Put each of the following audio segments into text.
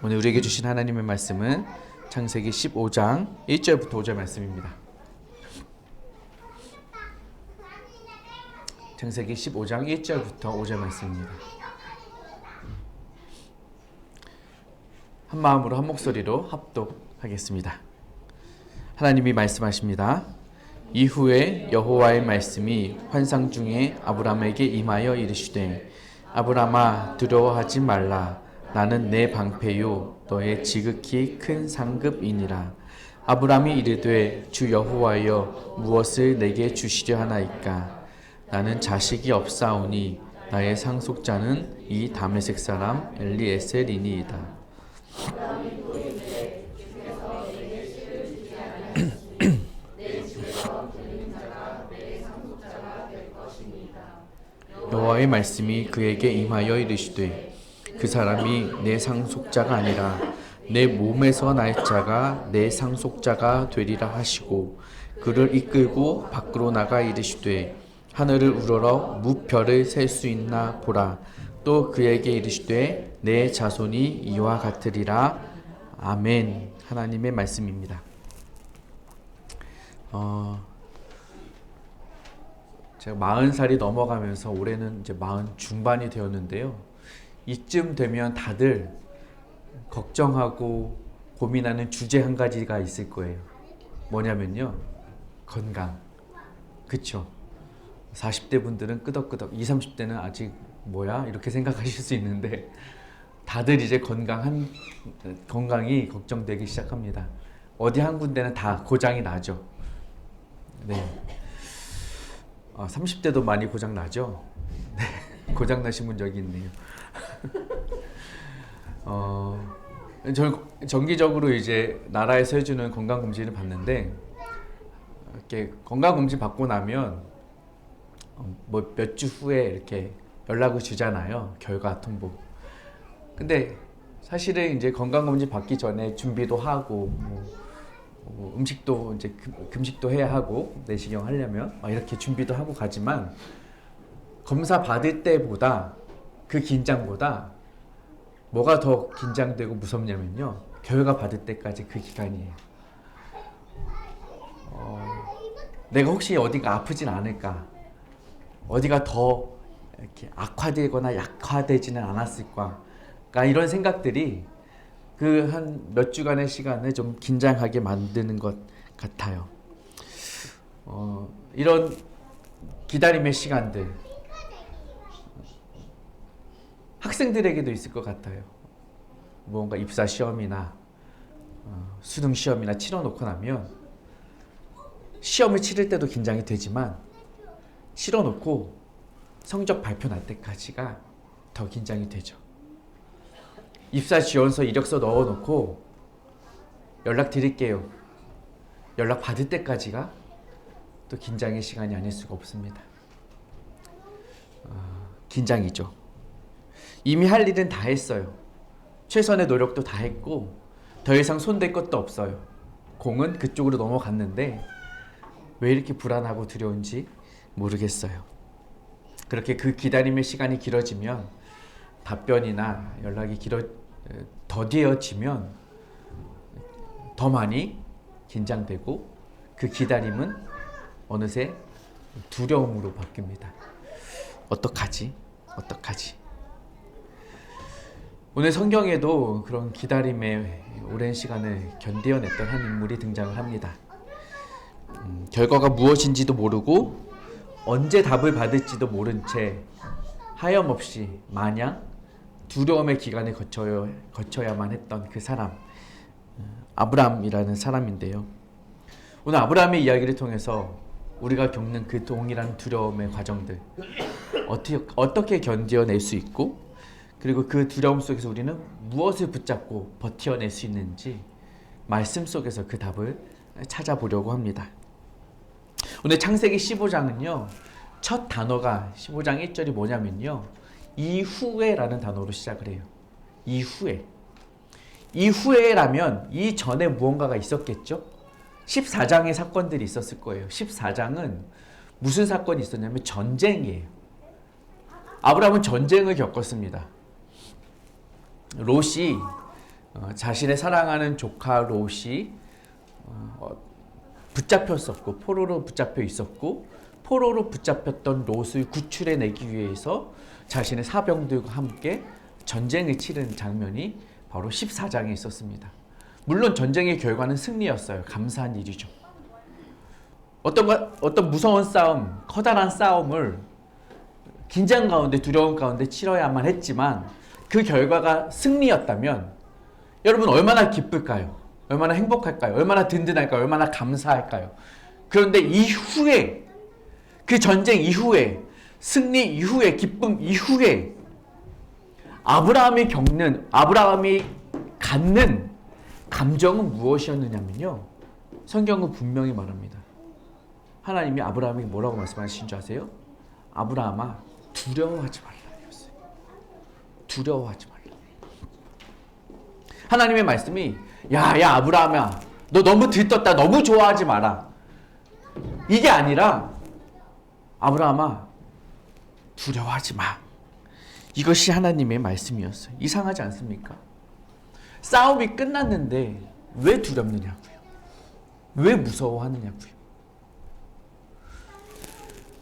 오늘 우리에게 주신 하나님의 말씀은 창세기 15장 1절부터 5절 말씀입니다. 창세기 15장 1절부터 5절 말씀입니다. 한 마음으로 한 목소리로 합독하겠습니다. 하나님이 말씀하십니다. 이후에 여호와의 말씀이 환상 중에 아브람에게 임하여 이르시되 아브람아 두려워하지 말라. 나는 내 방패요 너의 지극히 큰 상급이니라. 아브람이 이르되 주 여호와여 무엇을 내게 주시려 하나이까. 나는 자식이 없사오니 나의 상속자는 이 다메섹 사람 엘리에셀이니이다. 여호와의 말씀이 그에게 임하여 이르시되 그 사람이 내 상속자가 아니라 내 몸에서 날 자가 내 상속자가 되리라 하시고 그를 이끌고 밖으로 나가 이르시되 하늘을 우러러 무별을 셀 수 있나 보라. 또 그에게 이르시되 내 자손이 이와 같으리라. 아멘. 하나님의 말씀입니다. 제가 40살이 넘어가면서 올해는 이제 40 중반이 되었는데요. 이쯤 되면 다들 걱정하고 고민하는 주제 한 가지가 있을 거예요. 뭐냐면요, 건강. 그쵸? 40대 분들은 끄덕끄덕, 20, 30대는 아직 뭐야? 이렇게 생각하실 수 있는데 다들 이제 건강이 걱정되기 시작합니다. 어디 한 군데는 다 고장이 나죠. 네. 30대도 많이 고장 나죠. 네. 고장 나신 분 여기 있네요. 저는 정기적으로 이제 나라에서 해주는 건강 검진을 받는데 이렇게 건강 검진 받고 나면 뭐 몇 주 후에 이렇게 연락을 주잖아요. 결과 통보. 근데 사실은 이제 건강 검진 받기 전에 준비도 하고 뭐 음식도 이제 금식도 해야 하고 내시경 하려면 이렇게 준비도 하고 가지만 검사 받을 때보다 그 긴장보다 뭐가 더 긴장되고 무섭냐면요, 결과 받을 때까지 그 기간이에요. 내가 혹시 어디가 아프진 않을까, 어디가 더 이렇게 악화되거나 약화되지는 않았을까, 그러니까 이런 생각들이 그 한 몇 주간의 시간을 좀 긴장하게 만드는 것 같아요. 이런 기다림의 시간들 학생들에게도 있을 것 같아요. 뭔가 입사 시험이나 수능 시험이나 치러놓고 나면 시험을 치를 때도 긴장이 되지만 치러놓고 성적 발표 날 때까지가 더 긴장이 되죠. 입사 지원서 이력서 넣어놓고 연락 드릴게요, 연락 받을 때까지가 또 긴장의 시간이 아닐 수가 없습니다. 긴장이죠. 이미 할 일은 다 했어요. 최선의 노력도 다 했고 더 이상 손댈 것도 없어요. 공은 그쪽으로 넘어갔는데 왜 이렇게 불안하고 두려운지 모르겠어요. 그렇게 그 기다림의 시간이 길어지면, 답변이나 연락이 더뎌지면 더 많이 긴장되고 그 기다림은 어느새 두려움으로 바뀝니다. 어떡하지? 오늘 성경에도 그런 기다림의 오랜 시간을 견뎌냈던 한 인물이 등장을 합니다. 결과가 무엇인지도 모르고 언제 답을 받을지도 모른 채 하염없이 마냥 두려움의 기간을 거쳐야만 했던 그 사람, 아브람이라는 사람인데요. 오늘 아브람의 이야기를 통해서 우리가 겪는 그 동일한 두려움의 과정들 어떻게 견뎌낼 수 있고, 그리고 그 두려움 속에서 우리는 무엇을 붙잡고 버텨낼 수 있는지 말씀 속에서 그 답을 찾아보려고 합니다. 오늘 창세기 15장은요, 첫 단어가 15장 1절이 뭐냐면요, 이후에라는 단어로 시작을 해요. 이후에라면 이전에 무언가가 있었겠죠? 14장의 사건들이 있었을 거예요. 14장은 무슨 사건이 있었냐면 전쟁이에요. 아브라함은 전쟁을 겪었습니다. 롯이 자신의 사랑하는 조카 롯이 붙잡혔었고 포로로 붙잡혀 있었고 포로로 붙잡혔던 롯을 구출해내기 위해서 자신의 사병들과 함께 전쟁을 치른 장면이 바로 14장에 있었습니다. 물론 전쟁의 결과는 승리였어요. 감사한 일이죠. 어떤 무서운 싸움, 커다란 싸움을 긴장 가운데 두려움 가운데 치러야만 했지만 그 결과가 승리였다면 여러분 얼마나 기쁠까요? 얼마나 행복할까요? 얼마나 든든할까요? 얼마나 감사할까요? 그런데 이후에 그 전쟁 이후에 승리 이후에 기쁨 이후에 아브라함이 갖는 감정은 무엇이었느냐면요. 성경은 분명히 말합니다. 하나님이 아브라함에게 뭐라고 말씀하신 줄 아세요? 아브라함아 두려워하지 말라 이랬어요. 두려워하지 말라. 하나님의 말씀이 야 아브라함아 너 너무 들떴다. 너무 좋아하지 마라. 이게 아니라 아브라함아 두려워하지 마. 이것이 하나님의 말씀이었어요. 이상하지 않습니까? 싸움이 끝났는데 왜 두렵느냐고요. 왜 무서워하느냐고요.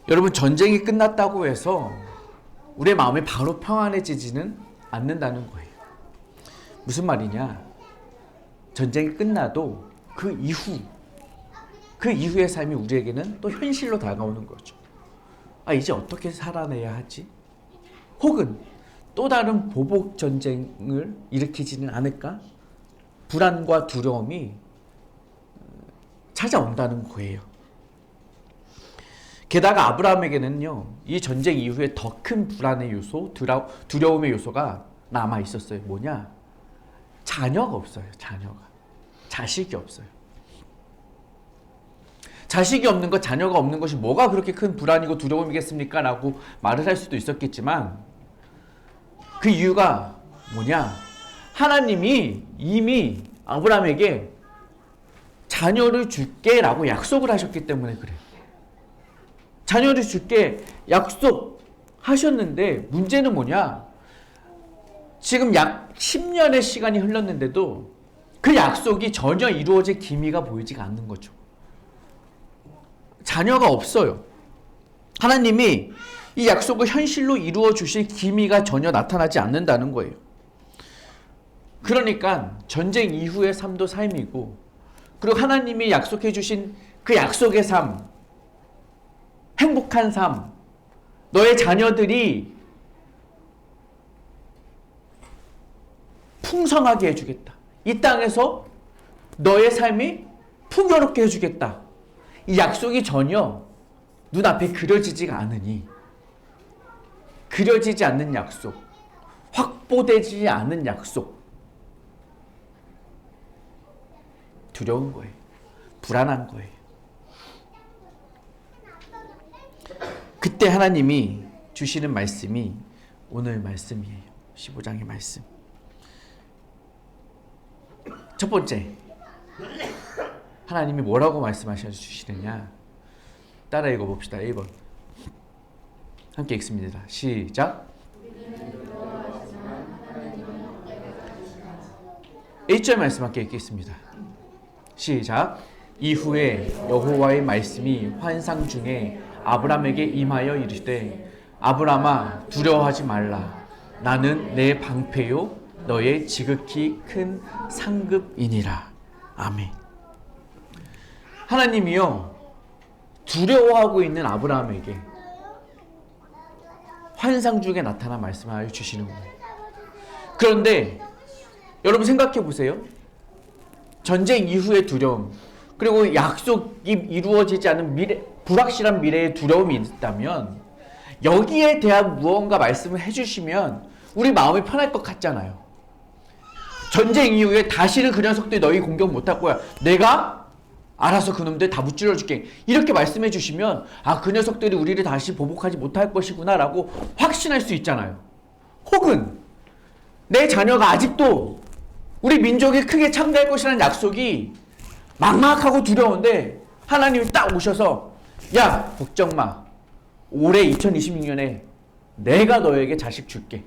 여러분 전쟁이 끝났다고 해서 우리의 마음이 바로 평안해지지는 않는다는 거예요. 무슨 말이냐? 전쟁이 끝나도 그 이후의 삶이 우리에게는 또 현실로 다가오는 거죠. 이제 어떻게 살아내야 하지? 혹은 또 다른 보복 전쟁을 일으키지는 않을까? 불안과 두려움이 찾아온다는 거예요. 게다가 아브라함에게는요, 이 전쟁 이후에 더 큰 불안의 요소, 두려움의 요소가 남아 있었어요. 뭐냐? 자녀가 없어요. 자식이 없어요. 자식이 없는 것, 자녀가 없는 것이 뭐가 그렇게 큰 불안이고 두려움이겠습니까? 라고 말을 할 수도 있었겠지만 그 이유가 뭐냐? 하나님이 이미 아브라함에게 자녀를 줄게 라고 약속을 하셨기 때문에 그래요. 자녀를 줄게 약속하셨는데 문제는 뭐냐? 지금 약 10년의 시간이 흘렀는데도 그 약속이 전혀 이루어질 기미가 보이지가 않는 거죠. 자녀가 없어요. 하나님이 이 약속을 현실로 이루어 주실 기미가 전혀 나타나지 않는다는 거예요. 그러니까 전쟁 이후의 삶도 삶이고, 그리고 하나님이 약속해 주신 그 약속의 삶, 행복한 삶, 너의 자녀들이 풍성하게 해주겠다. 이 땅에서 너의 삶이 풍요롭게 해주겠다. 이 약속이 전혀 눈앞에 그려지지가 않으니, 그려지지 않는 약속, 확보되지 않은 약속, 두려운 거예요. 불안한 거예요. 그때 하나님이 주시는 말씀이 오늘 말씀이에요. 15장의 말씀. 첫 번째, 하나님이 뭐라고 말씀하셔 주시느냐? 따라 읽어봅시다. 1번. 함께 읽습니다. 시작. 1절 말씀 함께 읽겠습니다. 시작. 이후에 여호와의 말씀이 환상 중에 아브람에게 임하여 이르시되 아브람아 두려워하지 말라. 나는 내 방패요 너의 지극히 큰 상급이니라. 아멘. 하나님이요 두려워하고 있는 아브라함에게 환상 중에 나타나 말씀하여 주시는 거예요. 그런데 여러분 생각해 보세요. 전쟁 이후의 두려움, 그리고 약속이 이루어지지 않은 불확실한 미래의 두려움이 있다면 여기에 대한 무언가 말씀을 해주시면 우리 마음이 편할 것 같잖아요. 전쟁 이후에 다시는 그 녀석들이 너희 공격 못할 거야. 내가 알아서 그놈들 다 무찌러 줄게. 이렇게 말씀해 주시면 그 녀석들이 우리를 다시 보복하지 못할 것이구나 라고 확신할 수 있잖아요. 혹은 내 자녀가 아직도 우리 민족이 크게 창대할 것이라는 약속이 막막하고 두려운데 하나님이 딱 오셔서 야 걱정 마. 올해 2026년에 내가 너에게 자식 줄게.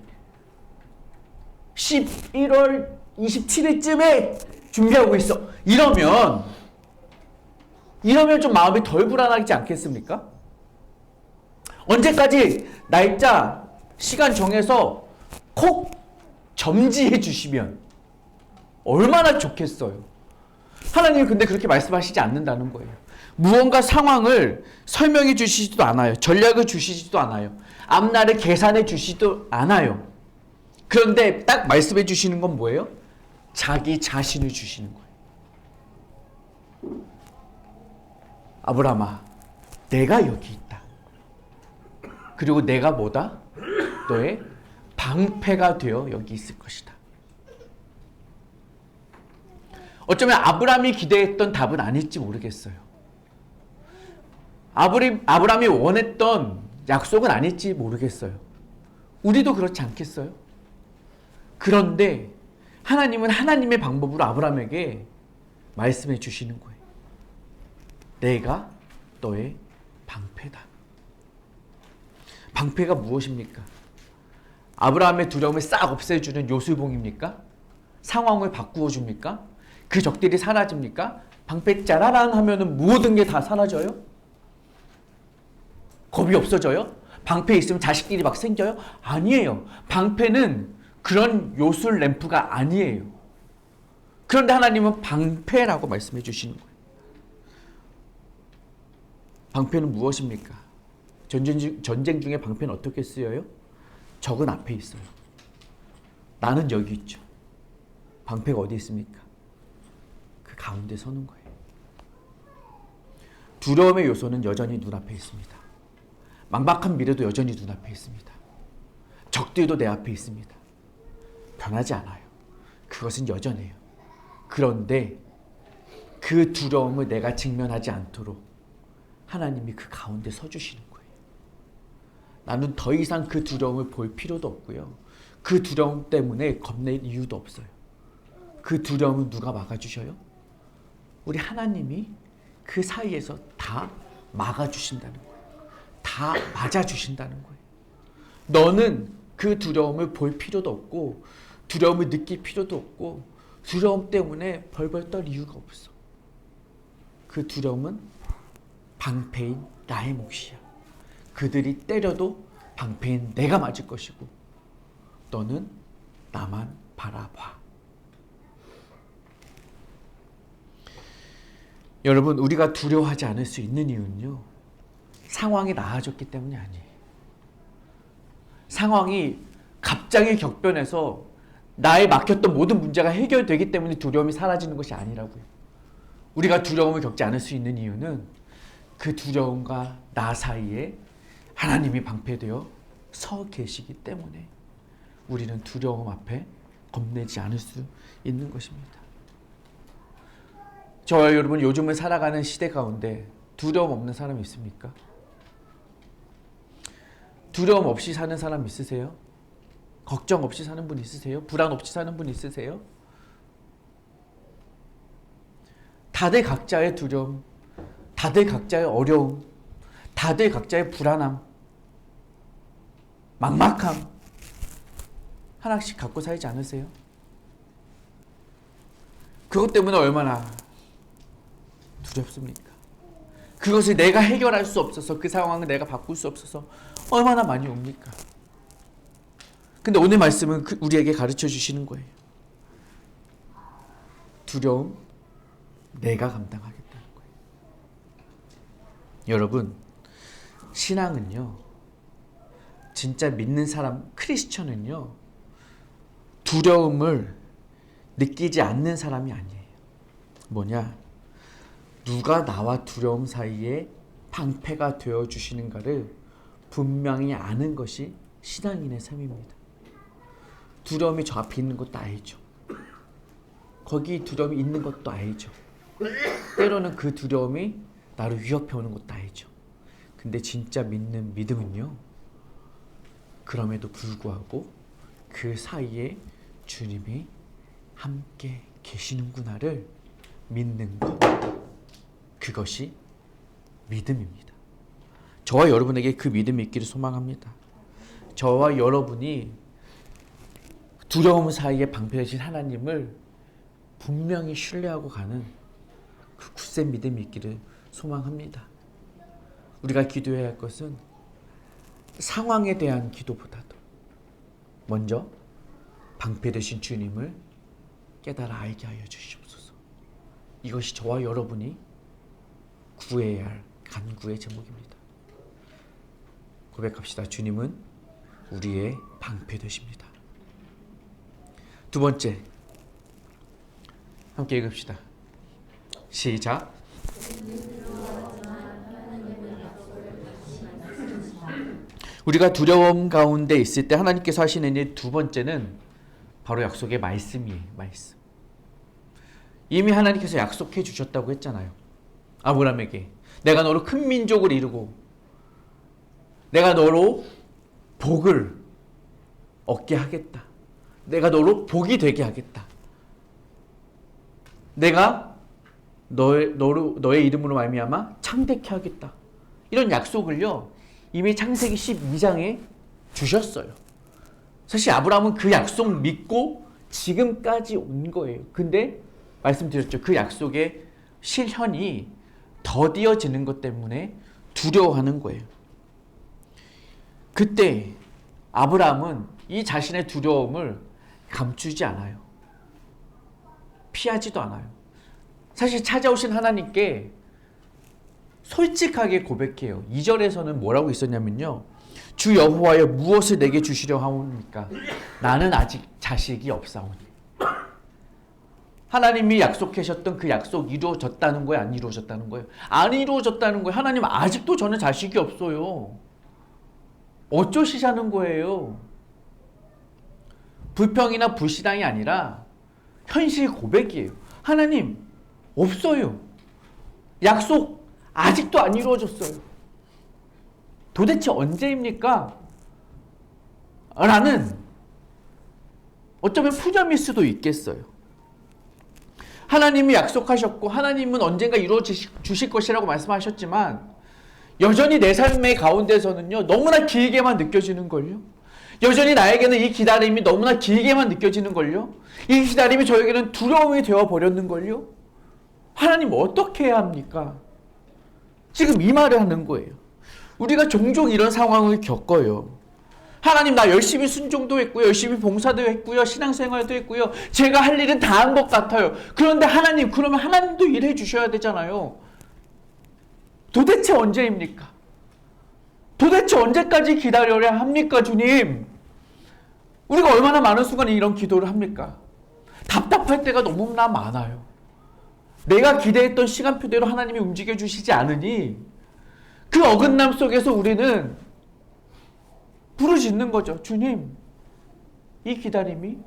11월 27일쯤에 준비하고 있어. 이러면 좀 마음이 덜 불안하지 않겠습니까? 언제까지 날짜, 시간 정해서 콕 점지해 주시면 얼마나 좋겠어요. 하나님이 근데 그렇게 말씀하시지 않는다는 거예요. 무언가 상황을 설명해 주시지도 않아요. 전략을 주시지도 않아요. 앞날을 계산해 주시지도 않아요. 그런데 딱 말씀해 주시는 건 뭐예요? 자기 자신을 주시는 거예요. 아브라함아, 내가 여기 있다. 그리고 내가 뭐다? 너의 방패가 되어 여기 있을 것이다. 어쩌면 아브라함이 기대했던 답은 아닐지 모르겠어요. 아브라함이 원했던 약속은 아닐지 모르겠어요. 우리도 그렇지 않겠어요? 그런데 하나님은 하나님의 방법으로 아브라함에게 말씀해 주시는 거예요. 내가 너의 방패다. 방패가 무엇입니까? 아브라함의 두려움을 싹 없애주는 요술봉입니까? 상황을 바꾸어 줍니까? 그 적들이 사라집니까? 방패 짜라란 하면은 모든 게 다 사라져요? 겁이 없어져요? 방패 있으면 자식끼리 막 생겨요? 아니에요. 방패는 그런 요술 램프가 아니에요. 그런데 하나님은 방패라고 말씀해 주시는 거예요. 방패는 무엇입니까? 전쟁 중에 방패는 어떻게 쓰여요? 적은 앞에 있어요. 나는 여기 있죠. 방패가 어디 있습니까? 그 가운데 서는 거예요. 두려움의 요소는 여전히 눈앞에 있습니다. 막막한 미래도 여전히 눈앞에 있습니다. 적들도 내 앞에 있습니다. 변하지 않아요. 그것은 여전해요. 그런데 그 두려움을 내가 직면하지 않도록 하나님이 그 가운데 서주시는 거예요. 나는 더 이상 그 두려움을 볼 필요도 없고요. 그 두려움 때문에 겁낼 이유도 없어요. 그 두려움은 누가 막아주셔요? 우리 하나님이 그 사이에서 다 막아주신다는 거예요. 다 맞아주신다는 거예요. 너는 그 두려움을 볼 필요도 없고 두려움을 느낄 필요도 없고 두려움 때문에 벌벌 떨 이유가 없어. 그 두려움은 방패인 나의 몫이야. 그들이 때려도 방패인 내가 맞을 것이고 너는 나만 바라봐. 여러분, 우리가 두려워하지 않을 수 있는 이유는요, 상황이 나아졌기 때문이 아니에요. 상황이 갑자기 격변해서 나에 막혔던 모든 문제가 해결되기 때문에 두려움이 사라지는 것이 아니라고요. 우리가 두려움을 겪지 않을 수 있는 이유는 그 두려움과 나 사이에 하나님이 방패되어 서 계시기 때문에 우리는 두려움 앞에 겁내지 않을 수 있는 것입니다. 저와 여러분, 요즘을 살아가는 시대 가운데 두려움 없는 사람 있습니까? 두려움 없이 사는 사람 있으세요? 걱정 없이 사는 분 있으세요? 불안 없이 사는 분 있으세요? 다들 각자의 두려움, 다들 각자의 어려움, 다들 각자의 불안함, 막막함 하나씩 갖고 살지 않으세요? 그것 때문에 얼마나 두렵습니까? 그것을 내가 해결할 수 없어서, 그 상황을 내가 바꿀 수 없어서 얼마나 많이 옵니까? 근데 오늘 말씀은 우리에게 가르쳐 주시는 거예요. 두려움 내가 감당하겠다는 거예요. 여러분, 신앙은요, 진짜 믿는 사람, 크리스천은요, 두려움을 느끼지 않는 사람이 아니에요. 뭐냐? 누가 나와 두려움 사이에 방패가 되어주시는가를 분명히 아는 것이 신앙인의 삶입니다. 두려움이 저 앞에 있는 것도 알죠. 거기 두려움이 있는 것도 알죠. 때로는 그 두려움이 나를 위협해 오는 것도 알죠. 근데 진짜 믿는 믿음은요, 그럼에도 불구하고 그 사이에 주님이 함께 계시는구나를 믿는 것, 그것이 믿음입니다. 저와 여러분에게 그 믿음이 있기를 소망합니다. 저와 여러분이 두려움 사이에 방패되신 하나님을 분명히 신뢰하고 가는 그 굳센 믿음이 있기를 소망합니다. 우리가 기도해야 할 것은 상황에 대한 기도보다도 먼저 방패되신 주님을 깨달아 알게 하여 주시옵소서. 이것이 저와 여러분이 구해야 할 간구의 제목입니다. 고백합시다. 주님은 우리의 방패 되십니다. 두 번째, 함께 읽읍시다. 시작. 우리가 두려움 가운데 있을 때 하나님께서 하시는 일 두 번째는 바로 약속의 말씀이에요. 말씀. 이미 하나님께서 약속해 주셨다고 했잖아요. 아브라함에게 내가 너로 큰 민족을 이루고 내가 너로 복을 얻게 하겠다. 내가 너로 복이 되게 하겠다. 내가 너의 이름으로 말미암아 창대케 하겠다. 이런 약속을요 이미 창세기 12장에 주셨어요. 사실 아브라함은 그 약속 믿고 지금까지 온 거예요. 근데 말씀드렸죠. 그 약속의 실현이 더디어지는 것 때문에 두려워하는 거예요. 그때 아브라함은 이 자신의 두려움을 감추지 않아요. 피하지도 않아요. 사실 찾아오신 하나님께 솔직하게 고백해요. 2절에서는 뭐라고 있었냐면요. 주 여호와여 무엇을 내게 주시려 하옵니까? 나는 아직 자식이 없사오니. 하나님이 약속하셨던 그 약속 이루어졌다는 거예요? 안 이루어졌다는 거예요? 안 이루어졌다는 거예요. 하나님 아직도 저는 자식이 없어요. 어쩌시자는 거예요? 불평이나 불신앙이 아니라 현실 고백이에요. 하나님 없어요. 약속 아직도 안 이루어졌어요. 도대체 언제입니까? 라는 어쩌면 푸념일 수도 있겠어요. 하나님이 약속하셨고 하나님은 언젠가 이루어 주실 것이라고 말씀하셨지만 여전히 내 삶의 가운데서는요 너무나 길게만 느껴지는걸요. 여전히 나에게는 이 기다림이 너무나 길게만 느껴지는걸요. 이 기다림이 저에게는 두려움이 되어버렸는걸요. 하나님 어떻게 해야 합니까? 지금 이 말을 하는 거예요. 우리가 종종 이런 상황을 겪어요. 하나님 나 열심히 순종도 했고요. 열심히 봉사도 했고요. 신앙생활도 했고요. 제가 할 일은 다 한 것 같아요. 그런데 하나님 그러면 하나님도 일해 주셔야 되잖아요. 도대체 언제입니까? 도대체 언제까지 기다려야 합니까 주님? 우리가 얼마나 많은 순간에 이런 기도를 합니까? 답답할 때가 너무나 많아요. 내가 기대했던 시간표대로 하나님이 움직여 주시지 않으니 그 어긋남 속에서 우리는 부르짖는 거죠. 주님, 이 기다림이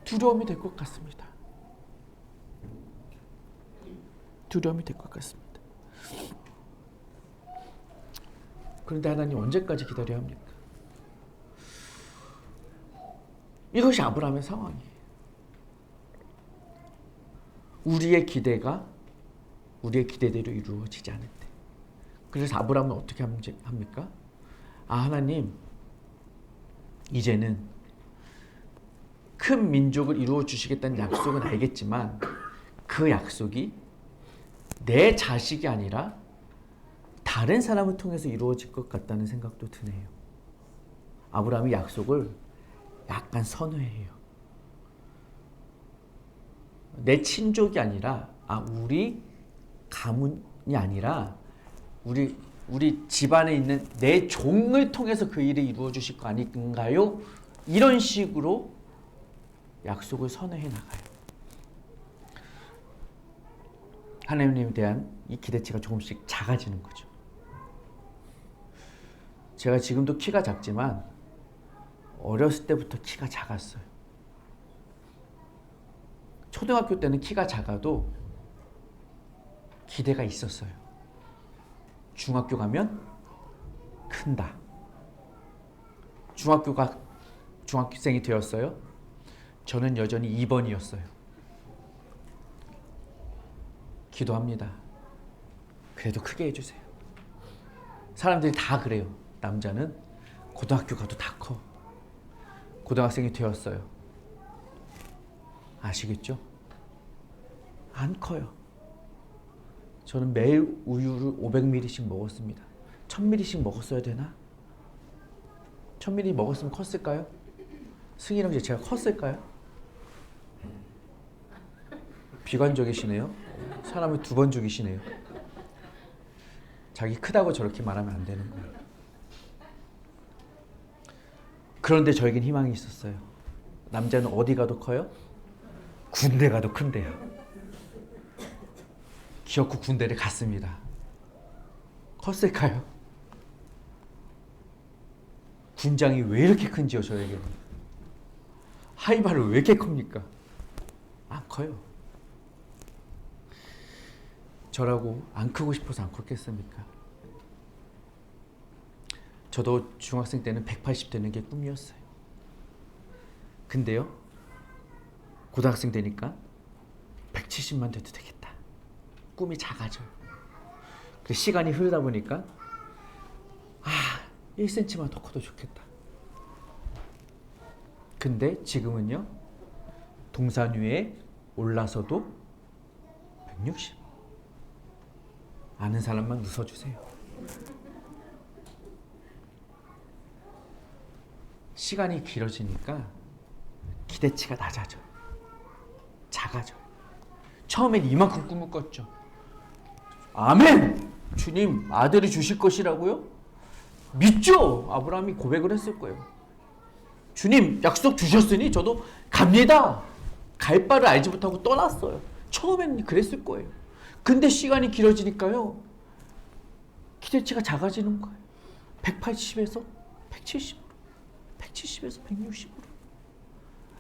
두려움이 될 것 같습니다. 두려움이 될 것 같습니다. 그런데 하나님 언제까지 기다려야 합니까? 이것이 아브라함의 상황이에요. 우리의 기대가 우리의 기대대로 이루어지지 않을 때. 그래서 아브라함은 어떻게 합니까? 하나님 이제는 큰 민족을 이루어 주시겠다는 약속은 알겠지만 그 약속이 내 자식이 아니라 다른 사람을 통해서 이루어질 것 같다는 생각도 드네요. 아브라함이 약속을 약간 선회해요. 내 친족이 아니라 우리 가문이 아니라 우리 집안에 있는 내 종을 통해서 그 일이 이루어 주실 거 아닌가요? 이런 식으로 약속을 선회해 나가요. 하나님에 대한 이 기대치가 조금씩 작아지는 거죠. 제가 지금도 키가 작지만 어렸을 때부터 키가 작았어요. 초등학교 때는 키가 작아도 기대가 있었어요. 중학교 가면 큰다. 중학생이 되었어요. 저는 여전히 2번이었어요. 기도합니다. 그래도 크게 해주세요. 사람들이 다 그래요. 남자는 고등학교 가도 다 커. 고등학생이 되었어요. 아시겠죠? 안 커요. 저는 매일 우유를 500ml씩 먹었습니다. 1000ml씩 먹었어야 되나? 1000ml 먹었으면 컸을까요? 승희랑 제가 컸을까요? 비관적이시네요. 사람을 두 번 죽이시네요. 자기 크다고 저렇게 말하면 안 되는 거예요. 그런데 저에겐 희망이 있었어요. 남자는 어디 가도 커요? 군대 가도 큰데요. 기어코 군대를 갔습니다. 컸을까요? 군장이 왜 이렇게 큰지요, 저에게는. 하이바를 왜 이렇게 큽니까? 안 커요. 저라고 안 크고 싶어서 안 컸겠습니까? 저도 중학생 때는 180 되는 게 꿈이었어요. 근데요, 고등학생 되니까 170만 돼도 되겠다. 꿈이 작아져요. 그 시간이 흐르다 보니까 1cm만 더 커도 좋겠다. 근데 지금은요, 동산 위에 올라서도 160. 아는 사람만 웃어주세요. 시간이 길어지니까 기대치가 낮아져요. 작아져요. 처음엔 이만큼 꿈을 꿨죠. 아멘! 주님, 아들이 주실 것이라고요? 믿죠? 아브라함이 고백을 했을 거예요. 주님, 약속 주셨으니 저도 갑니다. 갈 바를 알지 못하고 떠났어요. 처음엔 그랬을 거예요. 근데 시간이 길어지니까요, 기대치가 작아지는 거예요. 180에서 170으로, 170에서 160으로.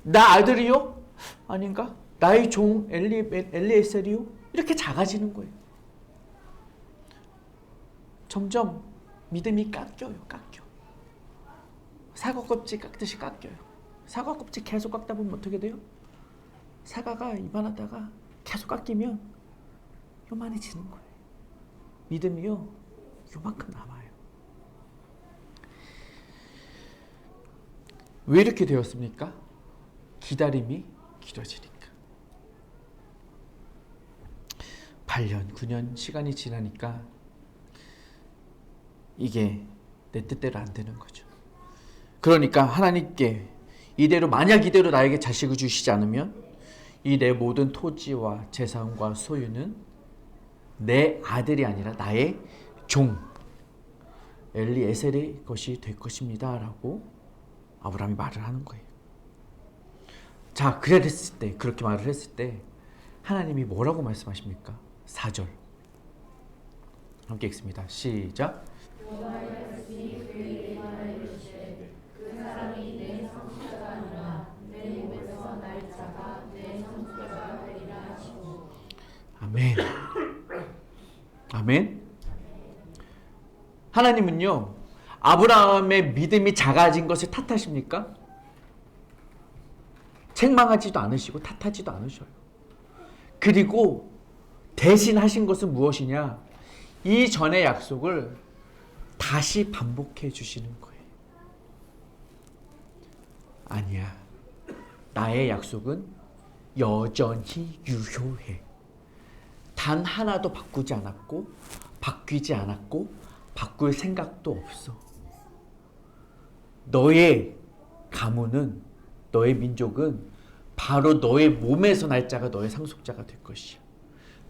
나 아들이요? 아닌가? 나의 종 엘리에셀이요? 이렇게 작아지는 거예요. 점점 믿음이 깎여요. 사과 껍질 깎듯이 깎여요. 사과 껍질 계속 깎다 보면 어떻게 돼요? 사과가 이만하다가 계속 깎이면 요만해지는 거예요. 믿음이요, 요만큼 남아요. 왜 이렇게 되었습니까? 기다림이 길어지니까. 8년, 9년 시간이 지나니까 이게 내 뜻대로 안 되는 거죠. 그러니까 하나님께 만약 이대로 나에게 자식을 주시지 않으면 이 내 모든 토지와 재산과 소유는 내 아들이 아니라 나의 종 엘리에셀의 것이 될 것입니다 라고 아브라함이 말을 하는 거예요. 자, 그랬을 때, 그렇게 말을 했을 때 하나님이 뭐라고 말씀하십니까? 4절 함께 읽습니다. 시작. 아멘. 아멘. 하나님은요, 아브라함의 믿음이 작아진 것을 탓하십니까? 책망하지도 않으시고 탓하지도 않으셔요. 그리고 대신 하신 것은 무엇이냐? 이전의 약속을 다시 반복해 주시는 거예요. 아니야. 나의 약속은 여전히 유효해. 단 하나도 바꾸지 않았고, 바뀌지 않았고, 바꿀 생각도 없어. 너의 가문은, 너의 민족은 바로 너의 몸에서 날 자가 너의 상속자가 될 것이야.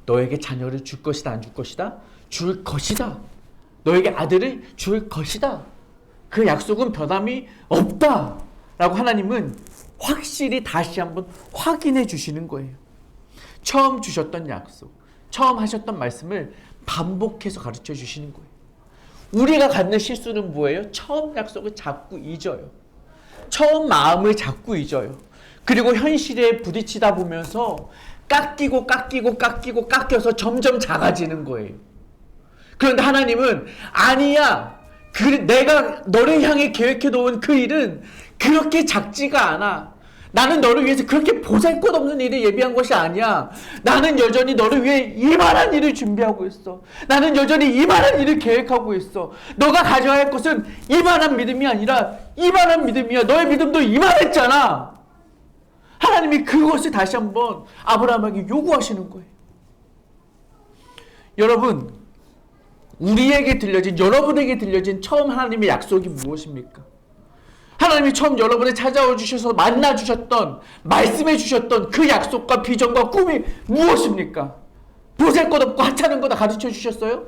너에게 자녀를 줄 것이다, 안 줄 것이다? 줄 것이다. 너에게 아들을 줄 것이다. 그 약속은 변함이 없다 라고 하나님은 확실히 다시 한번 확인해 주시는 거예요. 처음 주셨던 약속, 처음 하셨던 말씀을 반복해서 가르쳐 주시는 거예요. 우리가 갖는 실수는 뭐예요? 처음 약속을 자꾸 잊어요. 처음 마음을 자꾸 잊어요. 그리고 현실에 부딪히다 보면서 깎여서 점점 작아지는 거예요. 그런데 하나님은 아니야. 내가 너를 향해 계획해 놓은 그 일은 그렇게 작지가 않아. 나는 너를 위해서 그렇게 보잘것없는 일을 예비한 것이 아니야. 나는 여전히 너를 위해 이만한 일을 준비하고 있어. 나는 여전히 이만한 일을 계획하고 있어. 너가 가져야 할 것은 이만한 믿음이 아니라 이만한 믿음이야. 너의 믿음도 이만했잖아. 하나님이 그것을 다시 한번 아브라함에게 요구하시는 거예요. 여러분, 우리에게 들려진, 여러분에게 들려진 처음 하나님의 약속이 무엇입니까? 하나님이 처음 여러분을 찾아와 주셔서 만나 주셨던, 말씀해 주셨던 그 약속과 비전과 꿈이 무엇입니까? 보잘것없고 하찮은 거다 가르쳐 주셨어요?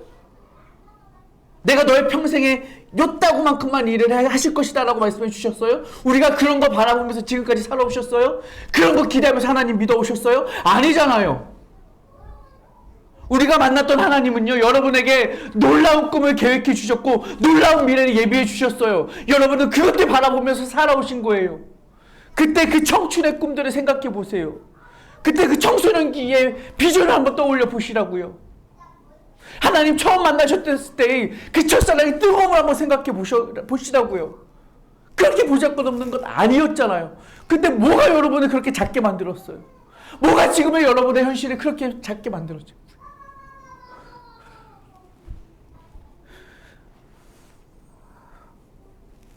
내가 너의 평생에 요따구만큼만 일을 하실 것이다 라고 말씀해 주셨어요? 우리가 그런 거 바라보면서 지금까지 살아오셨어요? 그런 거 기대하면서 하나님 믿어오셨어요? 아니잖아요. 우리가 만났던 하나님은요, 여러분에게 놀라운 꿈을 계획해 주셨고 놀라운 미래를 예비해 주셨어요. 여러분은 그것들 바라보면서 살아오신 거예요. 그때 그 청춘의 꿈들을 생각해 보세요. 그때 그 청소년기의 비전을 한번 떠올려 보시라고요. 하나님 처음 만나셨을 때의 그 첫사랑의 뜨거움을 한번 생각해 보시라고요. 그렇게 보잘것없는 건 아니었잖아요. 근데 뭐가 여러분을 그렇게 작게 만들었어요? 뭐가 지금의 여러분의 현실을 그렇게 작게 만들었죠?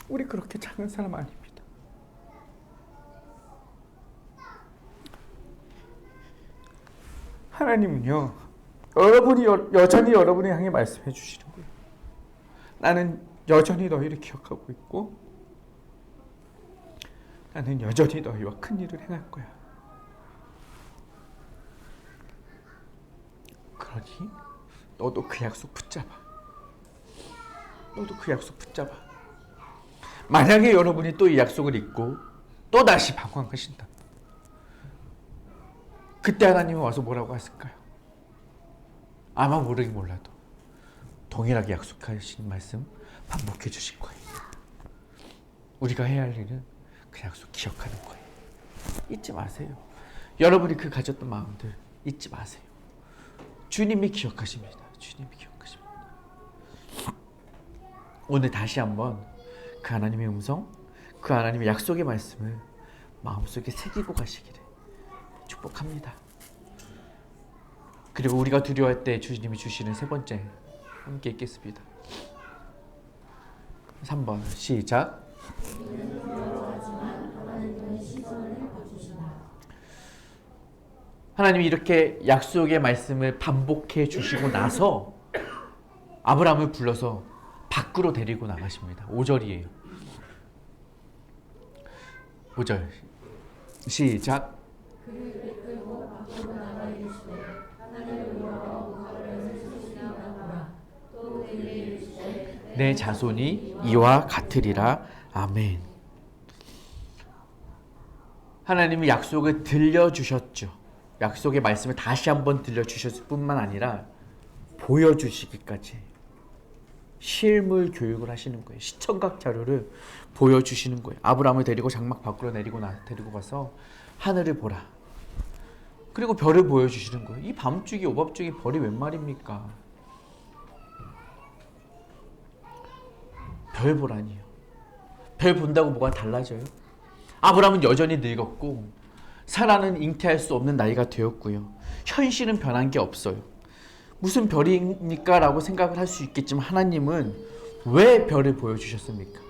우리 그렇게 작은 사람 아닙니다. 하나님은요, 여러분이 여전히 여러분을 향해 말씀해 주시는 거예요. 나는 여전히 너희를 기억하고 있고 나는 여전히 너희와 큰 일을 행할 거야. 그러니 너도 그 약속 붙잡아. 너도 그 약속 붙잡아. 만약에 여러분이 또 이 약속을 잊고 또 다시 방황하신다, 그때 하나님은 와서 뭐라고 하실까요? 아마 모르긴 몰라도 동일하게 약속하신 말씀 반복해 주실 거예요. 우리가 해야 할 일은 그 약속 기억하는 거예요. 잊지 마세요. 여러분이 그 가졌던 마음들 잊지 마세요. 주님이 기억하십니다. 주님이 기억하십니다. 오늘 다시 한번 그 하나님의 음성, 그 하나님의 약속의 말씀을 마음속에 새기고 가시기를 축복합니다. 그리고 우리가 두려워할 때 주님이 주시는 세 번째 함께 읽겠습니다. 3번 시작. 하나님이 이렇게 약속의 말씀을 반복해 주시고 나서 아브라함을 불러서 밖으로 데리고 나가십니다. 5절이에요. 5절 시작. 내 자손이 이와 같으리라. 아멘. 하나님이 약속을 들려주셨죠. 약속의 말씀을 다시 한번 들려주셨을 뿐만 아니라 보여주시기까지 실물 교육을 하시는 거예요. 시청각 자료를 보여주시는 거예요. 아브라함을 데리고 장막 밖으로 데리고 가서 하늘을 보라. 그리고 별을 보여주시는 거예요. 이 밤중에 오밤중에 별이 웬 말입니까? 별 보라니요. 별 본다고 뭐가 달라져요? 아브라함은 여전히 늙었고 사라는 잉태할 수 없는 나이가 되었고요. 현실은 변한 게 없어요. 무슨 별입니까? 라고 생각을 할 수 있겠지만 하나님은 왜 별을 보여주셨습니까?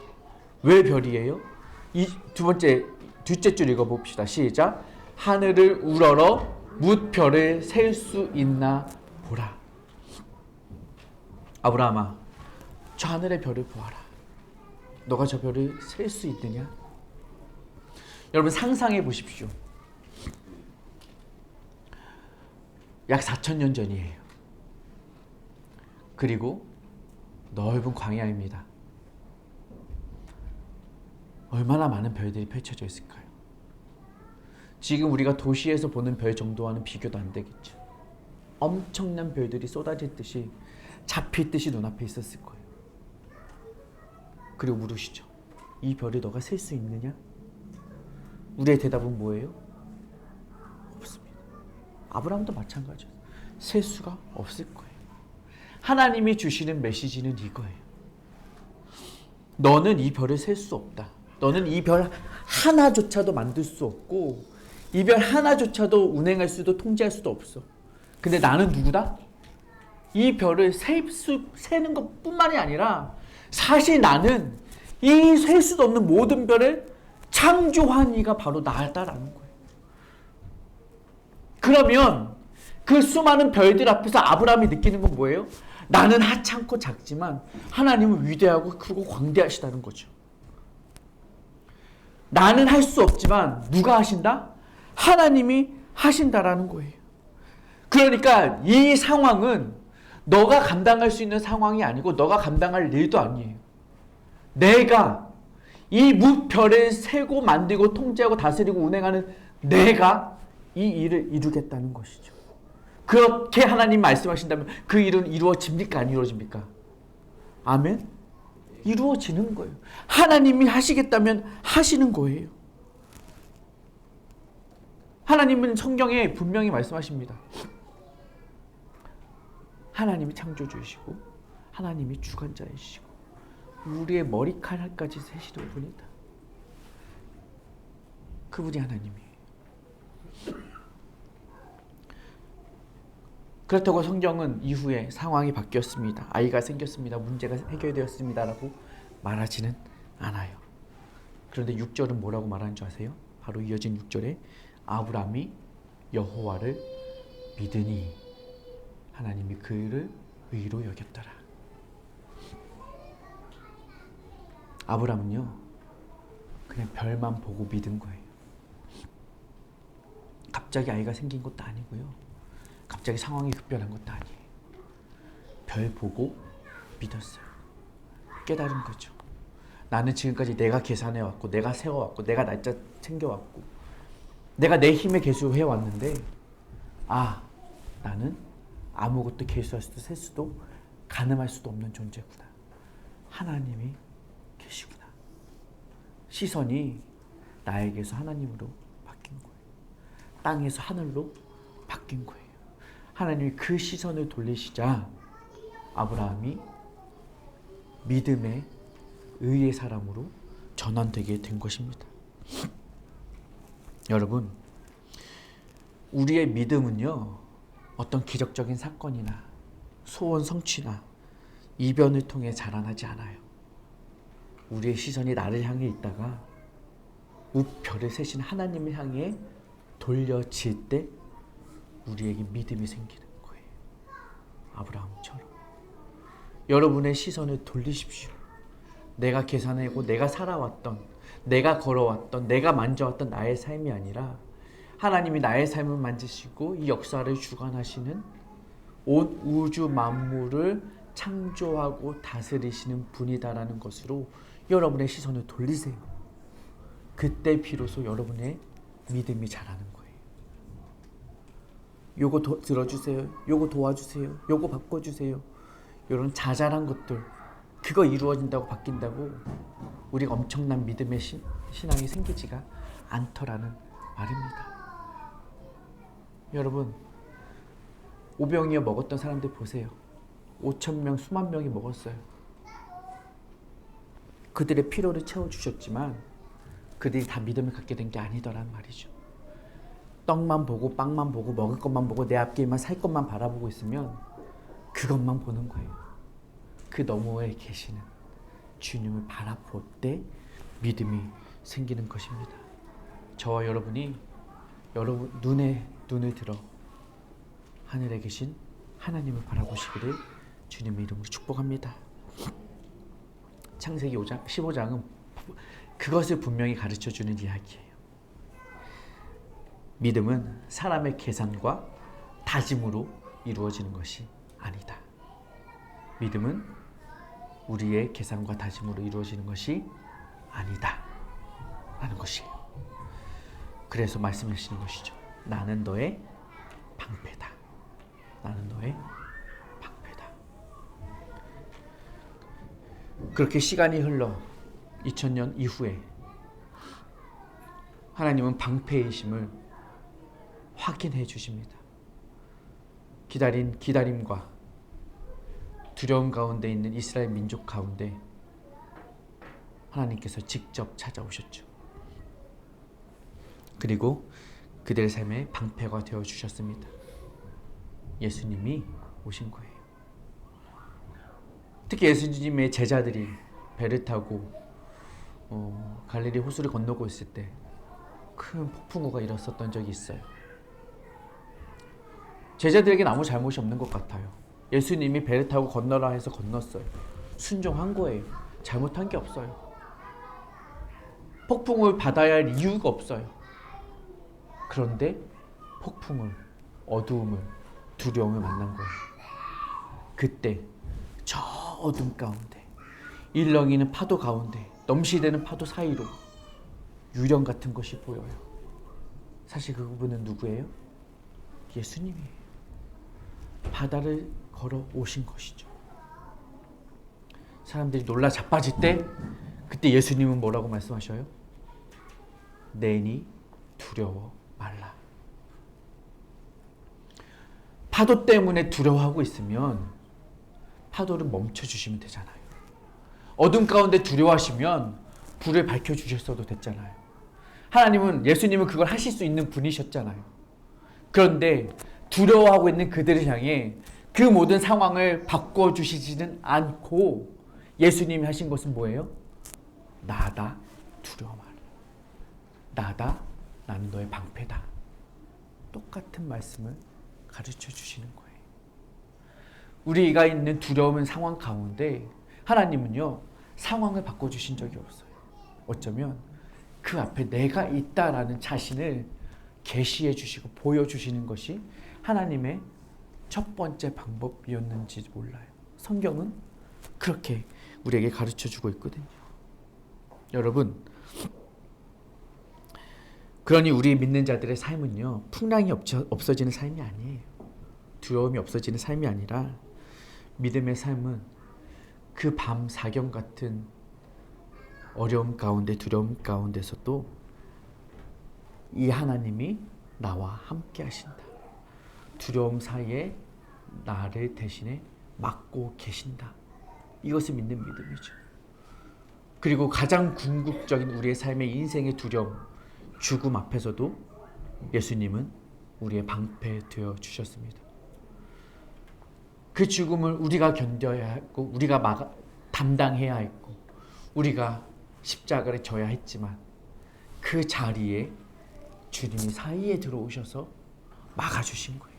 왜 별이에요? 이 둘째 줄 읽어봅시다. 시작. 하늘을 우러러 뭇 별을 셀 수 있나 보라. 아브라함아, 저 하늘의 별을 보아라. 너가 저 별을 셀 수 있느냐? 여러분 상상해 보십시오. 약 4,000년 전이에요. 그리고 넓은 광야입니다. 얼마나 많은 별들이 펼쳐져 있을까요? 지금 우리가 도시에서 보는 별 정도와는 비교도 안 되겠죠. 엄청난 별들이 쏟아질 듯이 잡힐 듯이 눈앞에 있었을 거예요. 그리고 물으시죠. 이 별을 너가 셀 수 있느냐? 우리의 대답은 뭐예요? 없습니다. 아브라함도 마찬가지예요. 셀 수가 없을 거예요. 하나님이 주시는 메시지는 이거예요. 너는 이 별을 셀 수 없다. 너는 이 별 하나조차도 만들 수 없고 이 별 하나조차도 운행할 수도 통제할 수도 없어. 근데 나는 누구다? 이 별을 세는 것뿐만이 아니라 사실 나는 이 셀 수도 없는 모든 별을 창조한 이가 바로 나다라는 거예요. 그러면 그 수많은 별들 앞에서 아브라함이 느끼는 건 뭐예요? 나는 하찮고 작지만 하나님은 위대하고 크고 광대하시다는 거죠. 나는 할 수 없지만 누가 하신다? 하나님이 하신다라는 거예요. 그러니까 이 상황은 너가 감당할 수 있는 상황이 아니고 너가 감당할 일도 아니에요. 내가 이 무별을 세고 만들고 통제하고 다스리고 운행하는 내가 이 일을 이루겠다는 것이죠. 그렇게 하나님 말씀하신다면 그 일은 이루어집니까? 안 이루어집니까? 아멘? 이루어지는 거예요. 하나님이 하시겠다면 하시는 거예요. 하나님은 성경에 분명히 말씀하십니다. 하나님이 창조주이시고 하나님이 주관자이시고 우리의 머리카락까지 세시는 분이다. 그분이 하나님이에요. 그렇다고 성경은 이후에 상황이 바뀌었습니다. 아이가 생겼습니다. 문제가 해결되었습니다. 라고 말하지는 않아요. 그런데 6절은 뭐라고 말하는 줄 아세요? 바로 이어진 6절에 아브라함이 여호와를 믿으니 하나님이 그를 의로 여겼더라. 아브라함은요 그냥 별만 보고 믿은 거예요. 갑자기 아이가 생긴 것도 아니고요. 갑자기 상황이 급변한 것도 아니에요. 별 보고 믿었어요. 깨달은 거죠. 나는 지금까지 내가 계산해왔고 내가 세워왔고 내가 날짜 챙겨왔고 내가 내 힘에 계수해왔는데 나는 아무것도 계수할 수도 셀 수도 가늠할 수도 없는 존재구나. 하나님이 계시구나. 시선이 나에게서 하나님으로 바뀐 거예요. 땅에서 하늘로 바뀐 거예요. 하나님이 그 시선을 돌리시자 아브라함이 믿음의 의의 사람으로 전환되게 된 것입니다. 여러분, 우리의 믿음은요 어떤 기적적인 사건이나 소원 성취나 이변을 통해 자라나지 않아요. 우리의 시선이 나를 향해 있다가 우별을 세신 하나님을 향해 돌려질 때 우리에게 믿음이 생기는 거예요. 아브라함처럼. 여러분의 시선을 돌리십시오. 내가 계산하고 내가 살아왔던, 내가 걸어왔던, 내가 만져왔던 나의 삶이 아니라 하나님이 나의 삶을 만지시고 이 역사를 주관하시는 온 우주 만물을 창조하고 다스리시는 분이다라는 것으로 여러분의 시선을 돌리세요. 그때 비로소 여러분의 믿음이 자라는 거예요. 요거 들어주세요. 요거 도와주세요. 요거 바꿔주세요. 이런 자잘한 것들 그거 이루어진다고 바뀐다고 우리가 엄청난 믿음의 신앙이 생기지가 않더라는 말입니다. 여러분 오병이어 먹었던 사람들 보세요. 5,000명 수만 명이 먹었어요. 그들의 필요를 채워주셨지만 그들이 다 믿음을 갖게 된 게 아니더란 말이죠. 떡만 보고 빵만 보고 먹을 것만 보고 내 앞길만 살 것만 바라보고 있으면 그것만 보는 거예요. 그 너머에 계시는 주님을 바라볼 때 믿음이 생기는 것입니다. 저와 여러분이 여러분 눈에 눈을 들어 하늘에 계신 하나님을 바라보시기를 주님의 이름으로 축복합니다. 창세기 15장은 그것을 분명히 가르쳐주는 이야기예요. 믿음은 사람의 계산과 다짐으로 이루어지는 것이 아니다. 믿음은 우리의 계산과 다짐으로 이루어지는 것이 아니다 라는 것이에요. 그래서 말씀하시는 것이죠. 나는 너의 방패다. 나는 너의 방패다. 그렇게 시간이 흘러 2000년 이후에 하나님은 방패이심을 확인해 주십니다. 기다린 기다림과 두려움 가운데 있는 이스라엘 민족 가운데 하나님께서 직접 찾아오셨죠. 그리고 그들의 삶에 방패가 되어 주셨습니다. 예수님이 오신 거예요. 특히 예수님의 제자들이 배를 타고 갈릴리 호수를 건너고 있을 때 큰 폭풍우가 일었었던 적이 있어요. 제자들에겐 아무 잘못이 없는 것 같아요. 예수님이 배를 타고 건너라 해서 건넜어요. 순종한 거예요. 잘못한 게 없어요. 폭풍을 받아야 할 이유가 없어요. 그런데 폭풍을, 어두움을, 두려움을 만난 거예요. 그때 저 어둠 가운데, 일렁이는 파도 가운데, 넘실대는 파도 사이로 유령 같은 것이 보여요. 사실 그분은 누구예요? 예수님이에요. 바다를 걸어 오신 것이죠. 사람들이 놀라 자빠질 때 그때 예수님은 뭐라고 말씀하셔요? 내니 두려워 말라. 파도 때문에 두려워하고 있으면 파도를 멈춰주시면 되잖아요. 어둠 가운데 두려워하시면 불을 밝혀주셨어도 됐잖아요. 하나님은, 예수님은 그걸 하실 수 있는 분이셨잖아요. 그런데 두려워하고 있는 그들을 향해 그 모든 상황을 바꿔주시지는 않고 예수님이 하신 것은 뭐예요? 나다, 두려워 말라. 나다, 나는 너의 방패다. 똑같은 말씀을 가르쳐 주시는 거예요. 우리가 있는 두려움 상황 가운데 하나님은요, 상황을 바꿔주신 적이 없어요. 어쩌면 그 앞에 내가 있다라는 자신을 계시해 주시고 보여주시는 것이 하나님의 첫 번째 방법이었는지 몰라요. 성경은 그렇게 우리에게 가르쳐 주고 있거든요. 여러분, 그러니 우리 믿는 자들의 삶은요, 풍랑이 없어지는 삶이 아니에요. 두려움이 없어지는 삶이 아니라 믿음의 삶은 그 밤 사경 같은 어려움 가운데, 두려움 가운데서도 이 하나님이 나와 함께 하신다. 두려움 사이에 나를 대신에 막고 계신다. 이것을 믿는 믿음이죠. 그리고 가장 궁극적인 우리의 삶의 인생의 두려움, 죽음 앞에서도 예수님은 우리의 방패 되어 주셨습니다. 그 죽음을 우리가 견뎌야 했고, 우리가 담당해야 했고, 우리가 십자가를 져야 했지만 그 자리에 주님이 사이에 들어오셔서 막아주신 거예요.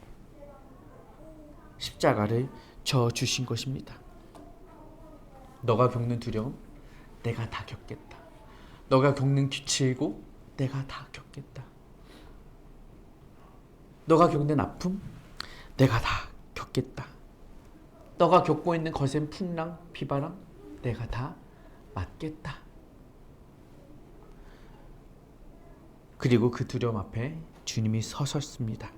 십자가를 져주신 것입니다. 너가 겪는 두려움, 내가 다 겪겠다. 너가 겪는 기칠고, 내가 다 겪겠다. 너가 겪는 아픔, 내가 다 겪겠다. 너가 겪고 있는 거센 풍랑, 비바람, 내가 다 맞겠다. 그리고 그 두려움 앞에 주님이 서셨습니다.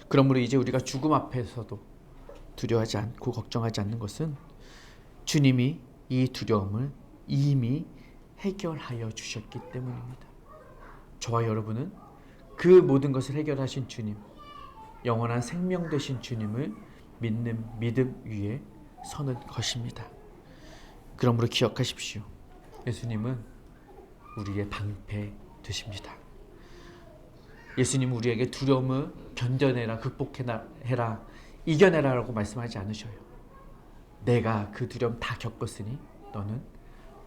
그러므로 이제 우리가 죽음 앞에서도 두려워하지 않고 걱정하지 않는 것은 주님이 이 두려움을 이미 해결하여 주셨기 때문입니다. 저와 여러분은 그 모든 것을 해결하신 주님, 영원한 생명 되신 주님을 믿는 믿음 위에 서는 것입니다. 그러므로 기억하십시오. 예수님은 우리의 방패 되십니다. 예수님은 우리에게 두려움을 견뎌내라, 극복해라, 이겨내라라고 말씀하지 않으셔요. 내가 그 두려움 다 겪었으니 너는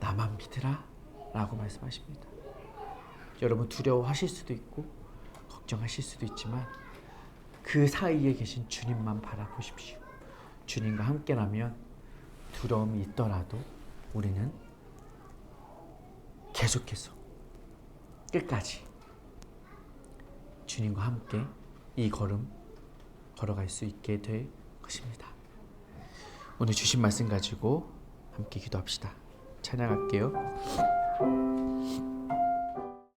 나만 믿으라 라고 말씀하십니다. 여러분, 두려워하실 수도 있고 걱정하실 수도 있지만 그 사이에 계신 주님만 바라보십시오. 주님과 함께라면 두려움이 있더라도 우리는 계속해서 끝까지 주님과 함께 이 걸음 걸어갈 수 있게 될 것입니다. 오늘 주신 말씀 가지고 함께 기도합시다. 찬양할게요.